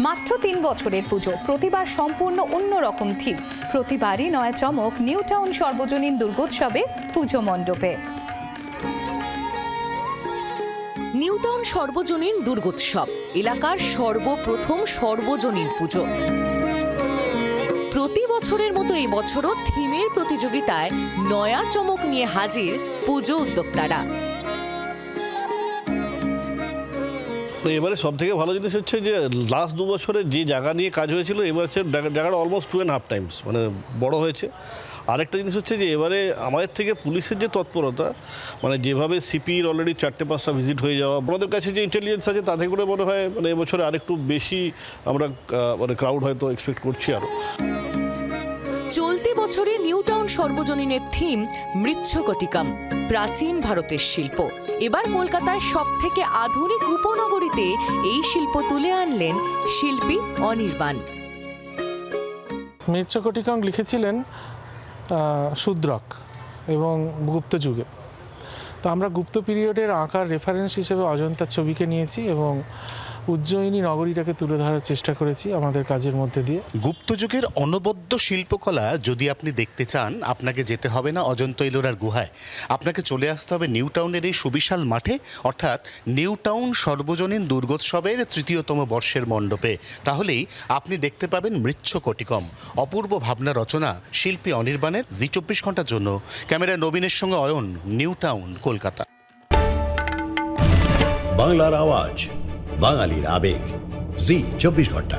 মাত্র 3 বছরের পুজো, প্রতিবার সম্পূর্ণ অন্যরকম থিম। প্রতিবারই নয়া চমক নিউ টাউন সর্বজনীন দুর্গোৎসবে পুজো মণ্ডপে। নিউ টাউন সর্বজনীন দুর্গোৎসব এলাকার সর্বপ্রথম সর্বজনীন পুজো। প্রতি বছরের মতো এই বছরও থিমের প্রতিযোগিতায় নয়া চমক নিয়ে হাজির পুজো উদ্যোক্তারা। তো এবারে সব থেকে ভালো জিনিস হচ্ছে যে লাস্ট 2 বছরে যে জায়গা নিয়ে কাজ হয়েছিল এবার হচ্ছে জায়গাটা অলমোস্ট 2.5 টাইমস মানে বড় হয়েছে। আরেকটা জিনিস হচ্ছে যে এবারে আমাদের থেকে পুলিশের যে তৎপরতা, মানে যেভাবে সিপির অলরেডি 4-5টা ভিজিট হয়ে যাওয়া, আমাদের কাছে যে ইন্টেলিজেন্স আছে তাতে করে মনে হয় মানে এবছরে আরেকটু বেশি আমরা মানে ক্রাউড হয়তো এক্সপেক্ট করছি আরও। চলতি বছরে নিউ টাউন সর্বজনীনের থিম মৃচ্ছকটিকম, প্রাচীন ভারতের শিল্প। এবার কলকাতার সব থেকে আধুনিক উপনগরীতে এই শিল্প তুলে আনলেন শিল্পী অনির্বাণ। মৃচ্ছকটিকম লিখেছিলেন শূদ্রক এবং গুপ্ত যুগে। তো আমরা গুপ্ত পিরিয়ডের আঁকার রেফারেন্স হিসেবে অজন্তার ছবিকে নিয়েছি এবং উজ্জয়িনী নগরীটাকে তুলে ধরার চেষ্টা করেছি আমাদের কাজের মধ্যে দিয়ে। গুপ্তযুগের অনবদ্য শিল্পকলা যদি আপনি দেখতে চান, আপনাকে যেতে হবে না অজন্তা ইলোরার গুহায়, আপনাকে চলে আসতে হবে নিউ টাউনের এই সুবিশাল মাঠে, অর্থাৎ নিউ টাউন সর্বজনীন দুর্গোৎসবের 3য়তম বর্ষের মণ্ডপে। তাহলেই আপনি দেখতে পাবেন মৃচ্ছকটিকম, অপূর্ব ভাবনা রচনা শিল্পী অনির্বাণের। জি24 ঘন্টার জন্য ক্যামেরায় নবীনের সঙ্গে অয়ন, নিউ টাউন, কলকাতা। বাংলার আওয়াজ, বাঙালির আবেগ, জি24 ঘন্টা।